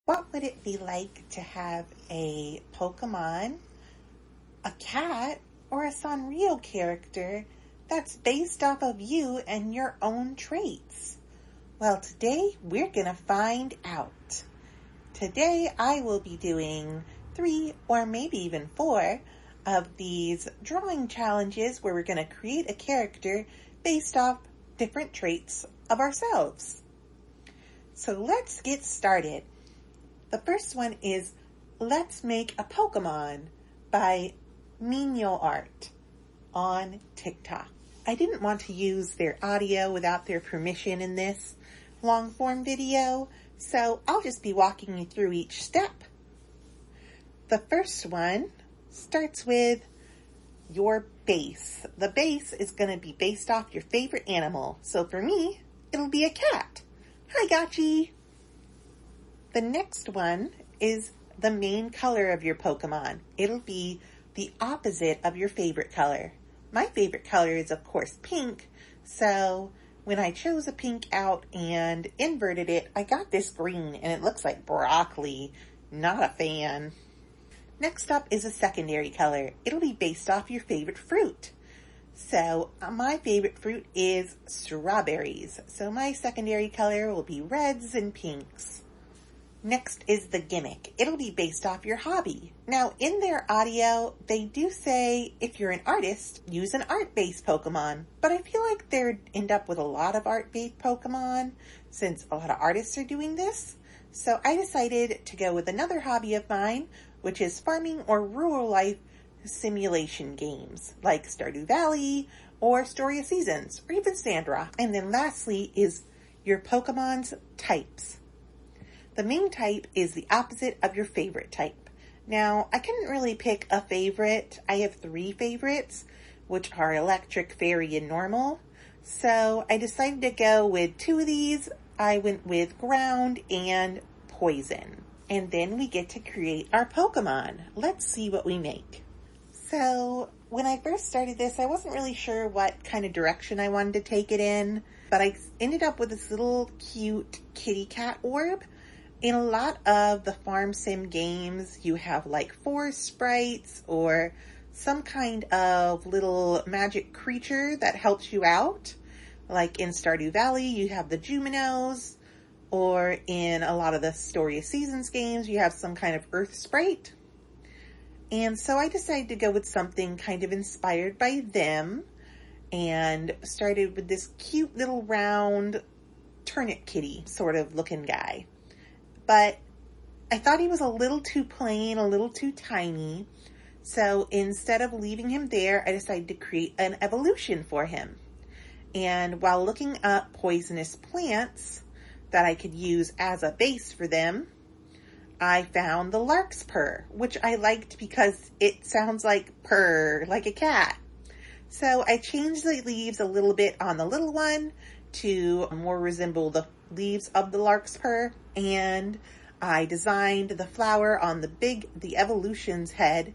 What would it be like to have a Pokemon, a cat, or a Sanrio character that's based off of you and your own traits? Well, today we're going to find out. Today I will be doing 3 or maybe even 4 of these drawing challenges where we're going to create a character based off different traits of ourselves. So let's get started. The first one is Let's Make a Pokemon by Mino Art on TikTok. I didn't want to use their audio without their permission in this long form video, so I'll just be walking you through each step. The first one starts with your base. The base is going to be based off your favorite animal. So for me, it'll be a cat. Hi, Gotchi. The next one is the main color of your Pokemon. It'll be the opposite of your favorite color. My favorite color is, of course, pink. So when I chose a pink out and inverted it, I got this green and it looks like broccoli. Not a fan. Next up is a secondary color. It'll be based off your favorite fruit. So my favorite fruit is strawberries. So my secondary color will be reds and pinks. Next is the gimmick. It'll be based off your hobby. Now, in their audio, they do say if you're an artist, use an art-based Pokemon. But I feel like they'd end up with a lot of art-based Pokemon since a lot of artists are doing this. So I decided to go with another hobby of mine, which is farming or rural life simulation games like Stardew Valley or Story of Seasons or even Sandrock. And then lastly is your Pokemon's types. The main type is the opposite of your favorite type. Now, I couldn't really pick a favorite. I have 3 favorites, which are electric, fairy, and normal. So I decided to go with 2 of these. I went with ground and poison. And then we get to create our Pokemon. Let's see what we make. So when I first started this, I wasn't really sure what kind of direction I wanted to take it in, but I ended up with this little cute kitty cat orb. In a lot of the farm sim games, you have like forest sprites or some kind of little magic creature that helps you out. Like in Stardew Valley, you have the Juminos, or in a lot of the Story of Seasons games, you have some kind of earth sprite. And so I decided to go with something kind of inspired by them and started with this cute little round turnip kitty sort of looking guy. But I thought he was a little too plain, a little too tiny. So instead of leaving him there, I decided to create an evolution for him. And while looking up poisonous plants that I could use as a base for them, I found the larkspur, which I liked because it sounds like purr, like a cat. So I changed the leaves a little bit on the little one to more resemble the leaves of the larkspur, and I designed the flower on the evolution's head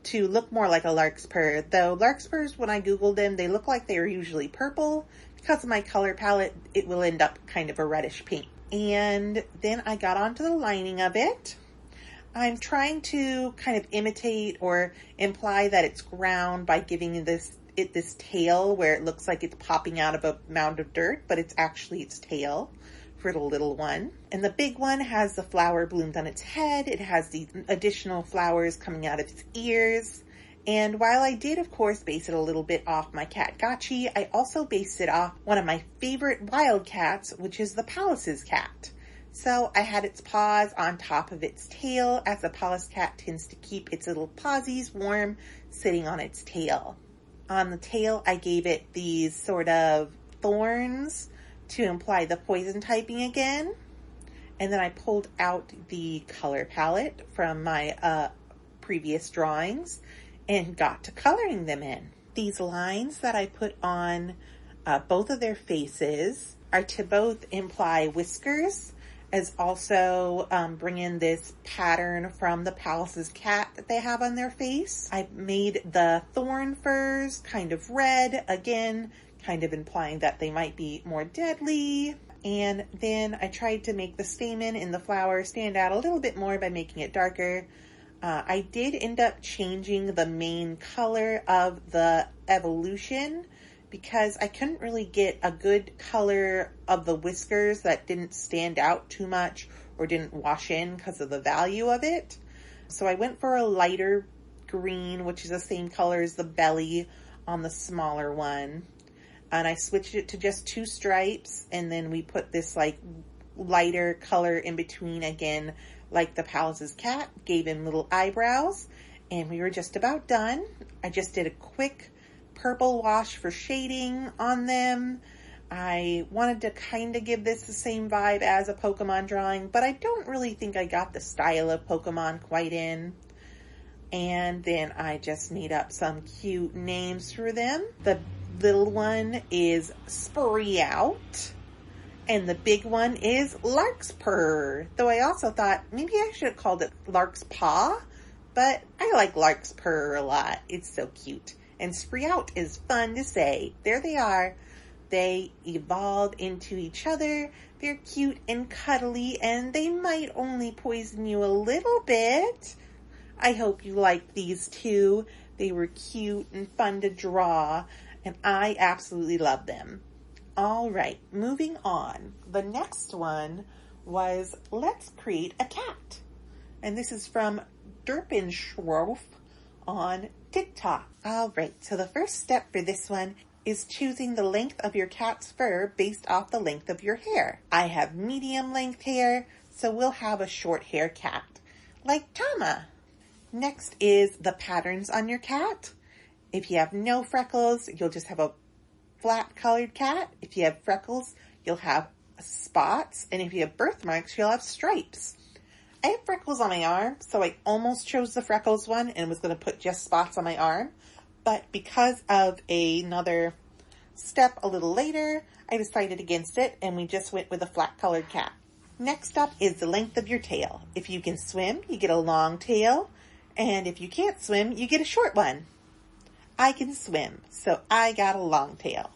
to look more like a larkspur. Though larkspurs, when I googled them, they look like they are usually purple. Because of my color palette, it will end up kind of a reddish pink. And then I got onto the lining of it. I'm trying to kind of imitate or imply that it's ground by giving it this tail where it looks like it's popping out of a mound of dirt, but it's actually its tail for the little one. And the big one has the flower bloomed on its head. It has these additional flowers coming out of its ears. And while I did, of course, base it a little bit off my cat Gotchi, I also based it off one of my favorite wild cats, which is the Pallas's cat. So I had its paws on top of its tail, as the Pallas cat tends to keep its little pawsies warm sitting on its tail. On the tail, I gave it these sort of thorns to imply the poison typing again. And then I pulled out the color palette from my previous drawings and got to coloring them in. These lines that I put on both of their faces are to both imply whiskers, as also bring in this pattern from the Pallas's cat that they have on their face. I made the thorn furs kind of red, again, kind of implying that they might be more deadly. And then I tried to make the stamen and the flower stand out a little bit more by making it darker. I did end up changing the main color of the evolution because I couldn't really get a good color of the whiskers that didn't stand out too much or didn't wash in because of the value of it. So I went for a lighter green, which is the same color as the belly on the smaller one. And I switched it to just 2 stripes, and then we put this like lighter color in between again, like the Palace's cat, gave him little eyebrows, and we were just about done. I just did a quick purple wash for shading on them. I wanted to kind of give this the same vibe as a Pokemon drawing, but I don't really think I got the style of Pokemon quite in. And then I just made up some cute names for them. The little one is Sprout, and the big one is Larkspur. Though I also thought maybe I should have called it Lark's Paw, but I like Larkspur a lot. It's so cute. And Sprout is fun to say. There they are. They evolve into each other. They're cute and cuddly, and they might only poison you a little bit. I hope you like these two. They were cute and fun to draw, and I absolutely love them. All right, moving on. The next one was Let's Create a Cat. And this is from Derpenschroff on TikTok. All right, so the first step for this one is choosing the length of your cat's fur based off the length of your hair. I have medium length hair, so we'll have a short hair cat, like Tama. Next is the patterns on your cat. If you have no freckles, you'll just have a flat colored cat. If you have freckles, you'll have spots. And if you have birthmarks, you'll have stripes. I have freckles on my arm, so I almost chose the freckles one and was going to put just spots on my arm. But because of another step a little later, I decided against it, and we just went with a flat colored cat. Next up is the length of your tail. If you can swim, you get a long tail. And if you can't swim, you get a short one. I can swim, so I got a long tail.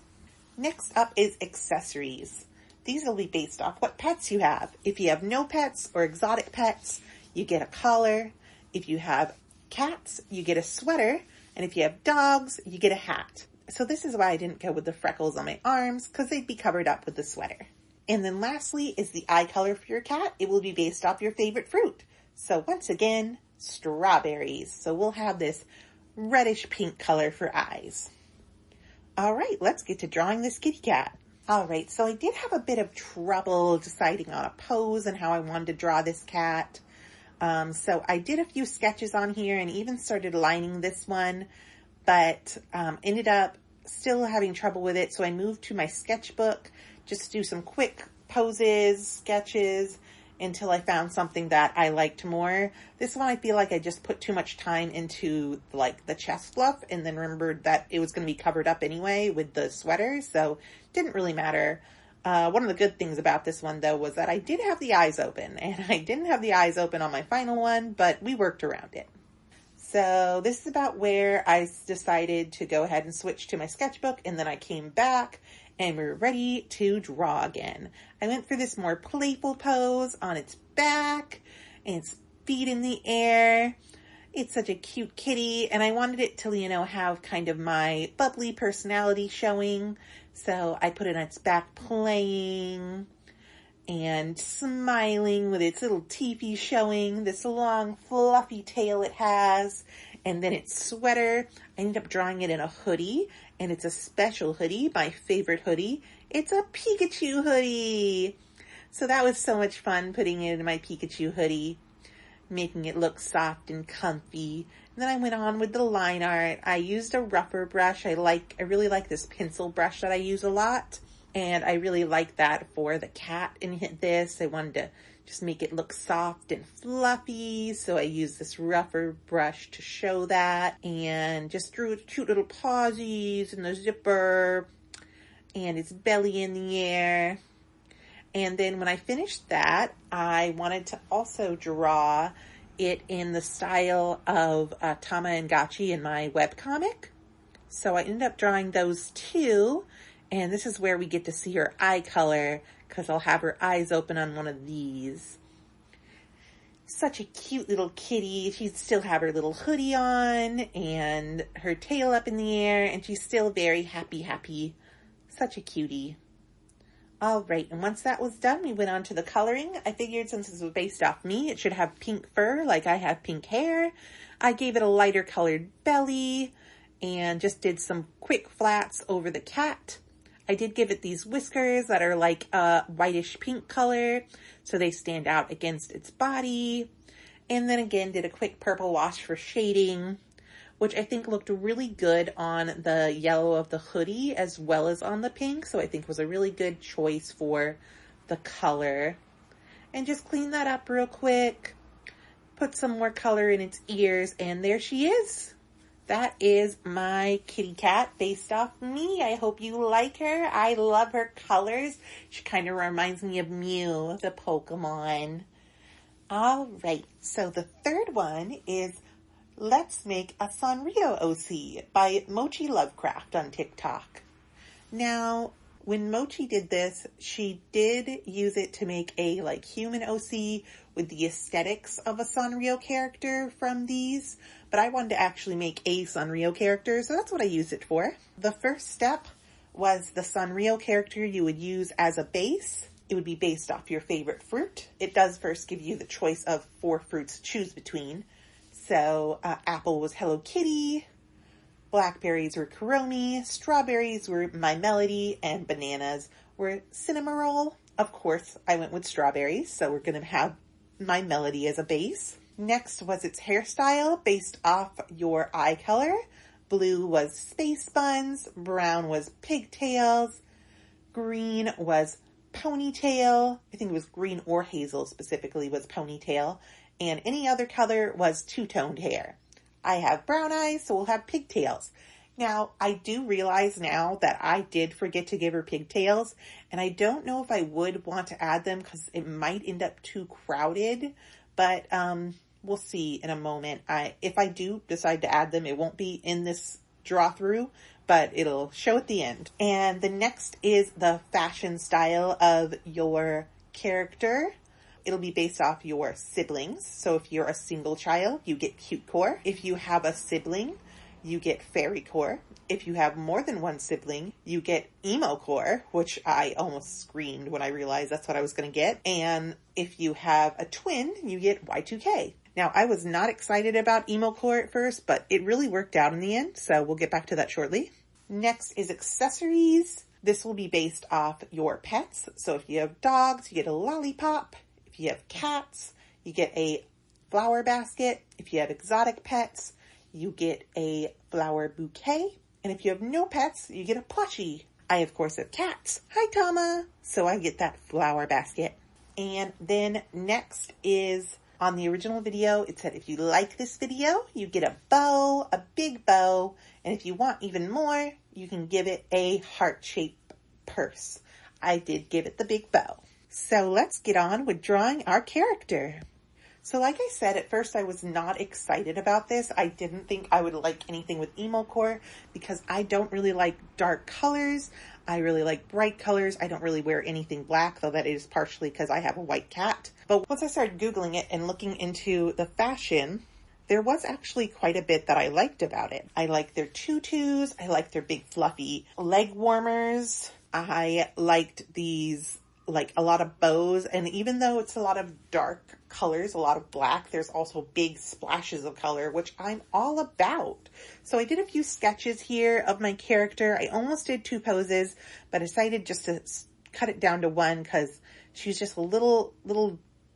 Next up is accessories. These will be based off what pets you have. If you have no pets or exotic pets, you get a collar. If you have cats, you get a sweater. And if you have dogs, you get a hat. So this is why I didn't go with the freckles on my arms, because they'd be covered up with the sweater. And then lastly is the eye color for your cat. It will be based off your favorite fruit. So once again, strawberries. So we'll have this reddish pink color for eyes. All right, let's get to drawing this kitty cat. All right, so I did have a bit of trouble deciding on a pose and how I wanted to draw this cat. So I did a few sketches on here and even started lining this one, but ended up still having trouble with it. So I moved to my sketchbook just to do some quick poses, sketches, until I found something that I liked more. This one I feel like I just put too much time into like the chest fluff and then remembered that it was going to be covered up anyway with the sweater, so didn't really matter. One of the good things about this one though was that I did have the eyes open, and I didn't have the eyes open on my final one, but we worked around it. So this is about where I decided to go ahead and switch to my sketchbook, and then I came back and we're ready to draw again. I went for this more playful pose on its back and its feet in the air. It's such a cute kitty, and I wanted it to, have kind of my bubbly personality showing. So I put it on its back playing and smiling with its little teepee showing, this long fluffy tail it has, and then its sweater. I ended up drawing it in a hoodie, and it's a special hoodie, my favorite hoodie. It's a Pikachu hoodie. So that was so much fun putting it in my Pikachu hoodie, making it look soft and comfy. And then I went on with the line art. I used a rougher brush. I really like this pencil brush that I use a lot. And I really like that for the cat in this. I wanted to just make it look soft and fluffy. So I used this rougher brush to show that. And just drew its cute little pawsies and the zipper and its belly in the air. And then when I finished that, I wanted to also draw it in the style of Tama and Gachi in my webcomic. So I ended up drawing those two. And this is where we get to see her eye color because I'll have her eyes open on one of these. Such a cute little kitty. She'd still have her little hoodie on and her tail up in the air, and she's still very happy. Such a cutie. All right, and once that was done, we went on to the coloring. I figured since this was based off me, it should have pink fur like I have pink hair. I gave it a lighter colored belly and just did some quick flats over the cat. I did give it these whiskers that are like a whitish pink color, so they stand out against its body. And then again, did a quick purple wash for shading, which I think looked really good on the yellow of the hoodie as well as on the pink. So I think was a really good choice for the color. And just clean that up real quick. Put some more color in its ears, and there she is. That is my kitty cat based off me. I hope you like her. I love her colors. She kind of reminds me of Mew, the Pokemon. All right, so the third one is Let's Make a Sanrio OC by Mochi Lovecraft on TikTok. Now, when Mochi did this, she did use it to make a like human OC with the aesthetics of a Sanrio character from these, but I wanted to actually make a Sanrio character, so that's what I used it for. The first step was the Sanrio character you would use as a base. It would be based off your favorite fruit. It does first give you the choice of 4 fruits to choose between. So apple was Hello Kitty, blackberries were Kuromi, strawberries were My Melody, and bananas were Cinnamoroll. Of course, I went with strawberries, so we're going to have My Melody as a base. Next was its hairstyle based off your eye color. Blue was space buns, brown was pigtails, green was ponytail. I think it was green or hazel specifically was ponytail, and any other color was two-toned hair. I have brown eyes, so we'll have pigtails. Now, I do realize now that I did forget to give her pigtails, and I don't know if I would want to add them because it might end up too crowded, but we'll see in a moment. If I do decide to add them, it won't be in this draw through, but it'll show at the end. And the next is the fashion style of your character. It'll be based off your siblings. So if you're a single child, you get cute core. If you have a sibling, you get fairy core. If you have more than one sibling, you get emo core, which I almost screamed when I realized that's what I was going to get. And if you have a twin, you get Y2K. Now, I was not excited about emo core at first, but it really worked out in the end, so we'll get back to that shortly. Next is accessories. This will be based off your pets. So if you have dogs, you get a lollipop. If you have cats, you get a flower basket. If you have exotic pets, you get a flower bouquet. And if you have no pets, you get a plushie. I, of course, have cats. Hi, Tama. So I get that flower basket. And then next is, on the original video, it said if you like this video, you get a bow, a big bow. And if you want even more, you can give it a heart-shaped purse. I did give it the big bow. So let's get on with drawing our character. So like I said, at first I was not excited about this. I didn't think I would like anything with emo core because I don't really like dark colors. I really like bright colors. I don't really wear anything black, though that is partially because I have a white cat. But once I started Googling it and looking into the fashion, there was actually quite a bit that I liked about it. I like their tutus. I like their big fluffy leg warmers. I liked these, like a lot of bows, and even though it's a lot of dark colors, a lot of black, there's also big splashes of color, which I'm all about. So I did a few sketches here of my character. I almost did 2 poses, but I decided just to cut it down to 1 because she's just a little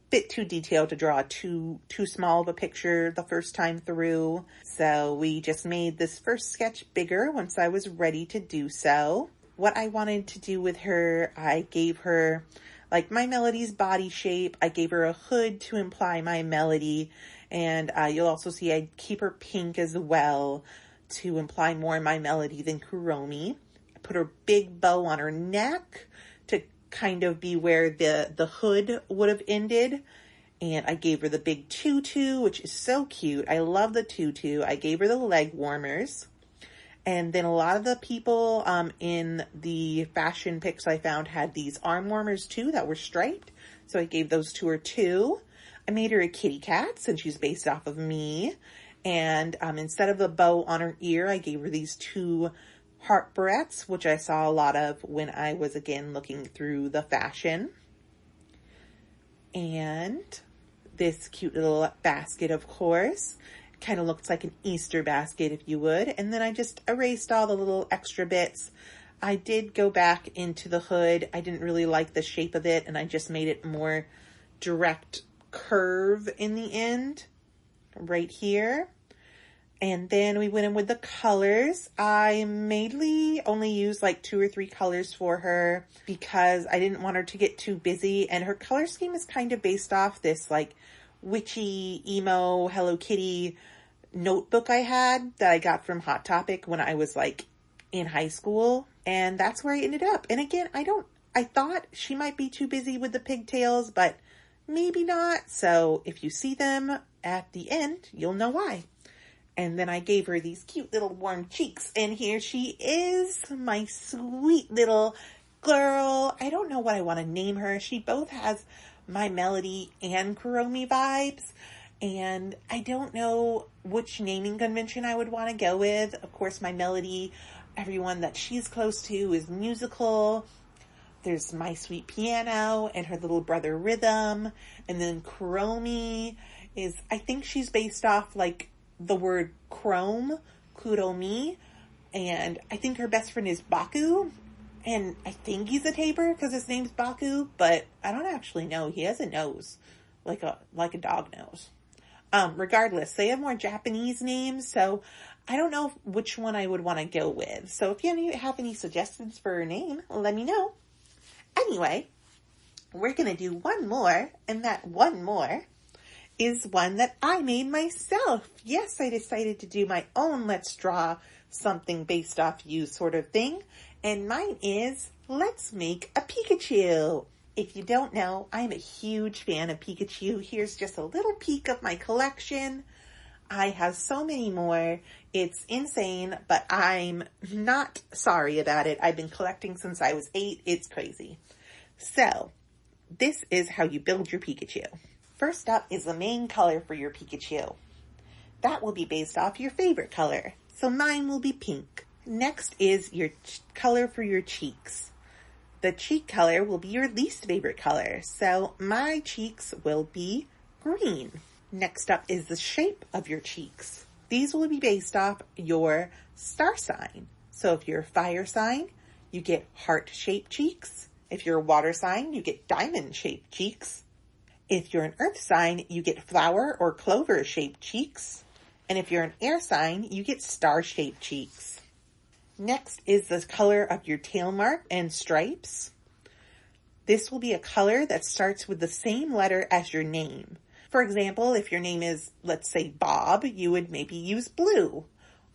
bit too detailed to draw too small of a picture the first time through. So we just made this first sketch bigger once I was ready to do so. What I wanted to do with her, I gave her like My Melody's body shape. I gave her a hood to imply My Melody. And you'll also see I keep her pink as well to imply more My Melody than Kuromi. I put her big bow on her neck to kind of be where the hood would have ended. And I gave her the big tutu, which is so cute. I love the tutu. I gave her the leg warmers. And then a lot of the people in the fashion pics I found had these arm warmers too that were striped. So I gave those to her too. I made her a kitty cat since she's based off of me. And instead of a bow on her ear, I gave her these 2 heart barrettes, which I saw a lot of when I was again looking through the fashion. And this cute little basket, of course. Kind of looks like an Easter basket, if you would. And then I just erased all the little extra bits. I did go back into the hood. I didn't really like the shape of it, and I just made it more direct curve in the end, right here. And then we went in with the colors. I mainly only used like 2 or 3 colors for her because I didn't want her to get too busy. And her color scheme is kind of based off this like witchy, emo, Hello Kitty notebook I had that I got from Hot Topic when I was like in high school. And that's where I ended up. And again, I thought she might be too busy with the pigtails, but maybe not. So if you see them at the end, you'll know why. And then I gave her these cute little warm cheeks. And here she is, my sweet little girl. I don't know what I want to name her. She both has my Melody and Kuromi vibes. And I don't know which naming convention I would want to go with. Of course, my Melody, everyone that she's close to is musical. There's My Sweet Piano and her little brother Rhythm. And then Kuromi is, I think she's based off like the word chrome, kuromi, and I think her best friend is Baku, and I think he's a tapir because his name's Baku, but I don't actually know. He has a nose, like a dog nose. Regardless, they have more Japanese names, so I don't know which one I would want to go with. So if you have any suggestions for her name, let me know. Anyway, we're going to do one more, and that one more is one that I made myself. Yes, I decided to do my own let's draw something based off you sort of thing. And mine is let's make a Pikachu. If you don't know, I'm a huge fan of Pikachu. Here's just a little peek of my collection. I have so many more. It's insane, but I'm not sorry about it. I've been collecting since I was 8. It's crazy. So, this is how you build your Pikachu. First up is the main color for your Pikachu. That will be based off your favorite color. So mine will be pink. Next is your color for your cheeks. The cheek color will be your least favorite color. So my cheeks will be green. Next up is the shape of your cheeks. These will be based off your star sign. So if you're a fire sign, you get heart-shaped cheeks. If you're a water sign, you get diamond-shaped cheeks. If you're an earth sign, you get flower or clover-shaped cheeks. And if you're an air sign, you get star-shaped cheeks. Next is the color of your tail mark and stripes. This will be a color that starts with the same letter as your name. For example, if your name is, let's say, Bob, you would maybe use blue.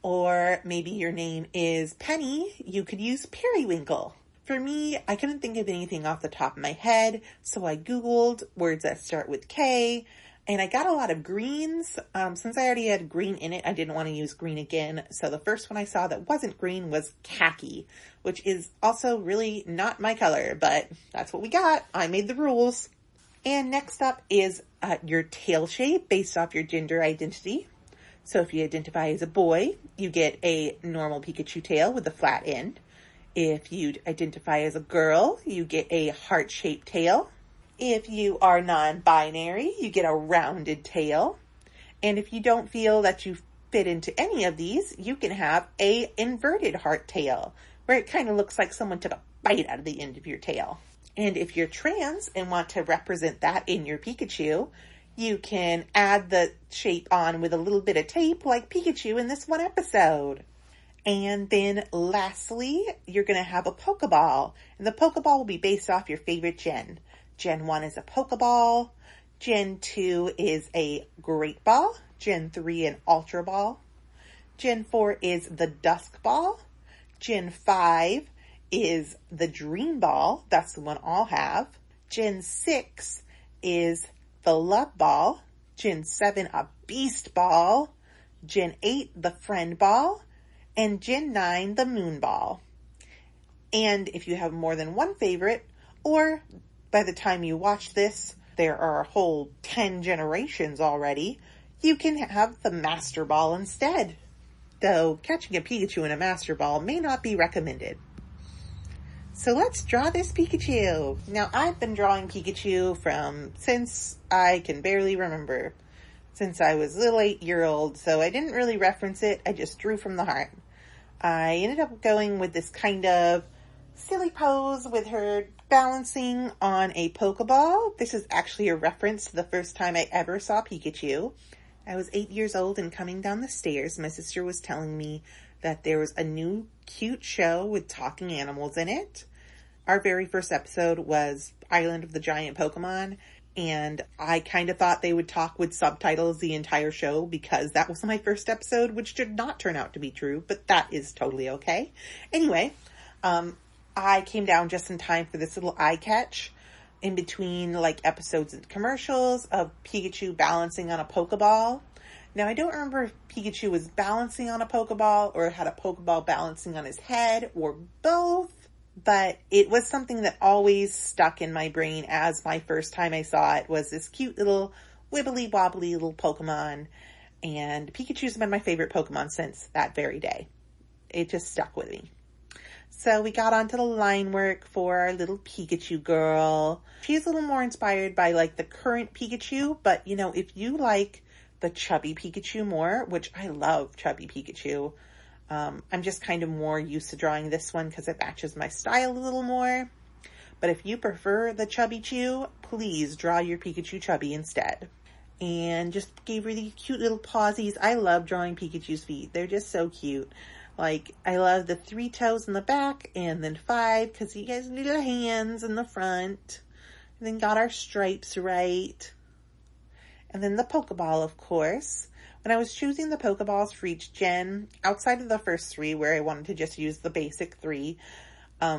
Or maybe your name is Penny, you could use periwinkle. For me, I couldn't think of anything off the top of my head, so I Googled words that start with K, and I got a lot of greens. Since I already had green in it, I didn't want to use green again, so the first one I saw that wasn't green was khaki, which is also really not my color, but that's what we got. I made the rules. And next up is your tail shape based off your gender identity. So if you identify as a boy, you get a normal Pikachu tail with a flat end. If you identify as a girl, you get a heart-shaped tail. If you are non-binary, you get a rounded tail. And if you don't feel that you fit into any of these, you can have a inverted heart tail, where it kind of looks like someone took a bite out of the end of your tail. And if you're trans and want to represent that in your Pikachu, you can add the shape on with a little bit of tape like Pikachu in this one episode. And then lastly, you're going to have a Pokeball. And the Pokeball will be based off your favorite gen. Gen 1 is a Pokeball. Gen 2 is a Great Ball. Gen 3 an Ultra Ball. Gen 4 is the Dusk Ball. Gen 5 is the Dream Ball. That's the one I'll have. Gen 6 is the Love Ball. Gen 7 a Beast Ball. Gen 8 the Friend Ball. and Gen 9, the Moon Ball. And if you have more than one favorite, or by the time you watch this, there are a whole 10 generations already, you can have the Master Ball instead. Though catching a Pikachu in a Master Ball may not be recommended. So let's draw this Pikachu. Now, I've been drawing Pikachu since I can barely remember. Since I was a little 8-year-old, so I didn't really reference it. I just drew from the heart. I ended up going with this kind of silly pose with her balancing on a Pokeball. This is actually a reference to the first time I ever saw Pikachu. I was 8 years old and coming down the stairs, my sister was telling me that there was a new cute show with talking animals in it. Our very first episode was Island of the Giant Pokemon, and I kind of thought they would talk with subtitles the entire show because that was my first episode, which did not turn out to be true, but that is totally okay. Anyway, I came down just in time for this little eye catch in between episodes and commercials of Pikachu balancing on a Pokeball. Now, I don't remember if Pikachu was balancing on a Pokeball or had a Pokeball balancing on his head or both, but it was something that always stuck in my brain as my first time I saw it was this cute little wibbly wobbly little Pokemon, and Pikachu's been my favorite Pokemon since that very day. It just stuck with me. So we got onto the line work for our little Pikachu girl. She's a little more inspired by the current Pikachu, but if you like the chubby Pikachu more, which I love chubby Pikachu, I'm just kind of more used to drawing this one because it matches my style a little more. But if you prefer the chubby chew, please draw your Pikachu chubby instead. And just gave her these cute little pawsies. I love drawing Pikachu's feet. They're just so cute. I love the 3 toes in the back and then 5 because he has little hands in the front. And then got our stripes right. And then the Pokeball, of course. When I was choosing the Pokeballs for each gen, outside of the first 3 where I wanted to just use the basic 3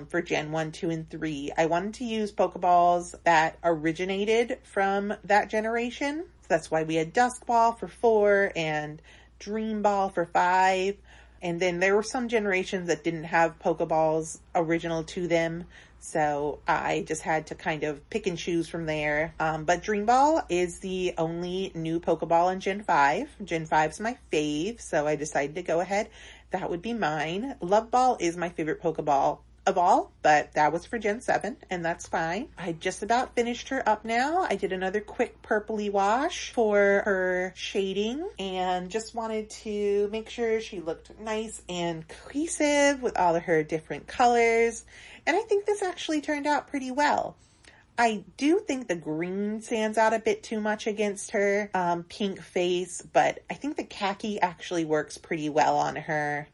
for Gen 1, 2, and 3, I wanted to use Pokeballs that originated from that generation. So that's why we had Dusk Ball for 4 and Dream Ball for 5. And then there were some generations that didn't have Pokeballs original to them. So I just had to kind of pick and choose from there. But Dream Ball is the only new Pokeball in Gen 5. Gen 5 is my fave, so I decided to go ahead. That would be mine. Love Ball is my favorite Pokeball of all, but that was for Gen 7, and that's fine. I just about finished her up now. I did another quick purpley wash for her shading, and just wanted to make sure she looked nice and cohesive with all of her different colors. And I think this actually turned out pretty well. I do think the green stands out a bit too much against her pink face, but I think the khaki actually works pretty well on her.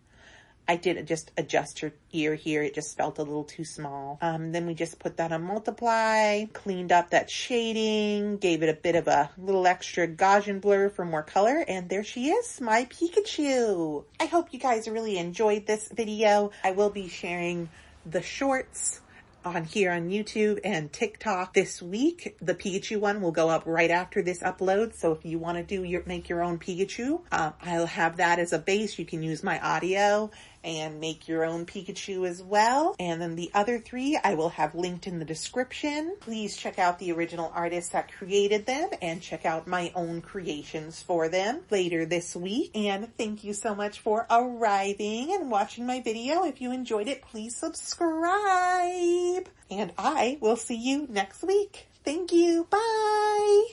I did just adjust her ear here. It just felt a little too small. Then we just put that on Multiply, cleaned up that shading, gave it a bit of a little extra Gaussian blur for more color, and there she is, my Pikachu. I hope you guys really enjoyed this video. I will be sharing the shorts on here on YouTube and TikTok this week. The Pikachu one will go up right after this upload. So if you want to make your own Pikachu, I'll have that as a base. You can use my audio and make your own Pikachu as well. And then the other 3 I will have linked in the description. Please check out the original artists that created them and check out my own creations for them later this week. And thank you so much for arriving and watching my video. If you enjoyed it, please subscribe. And I will see you next week. Thank you. Bye.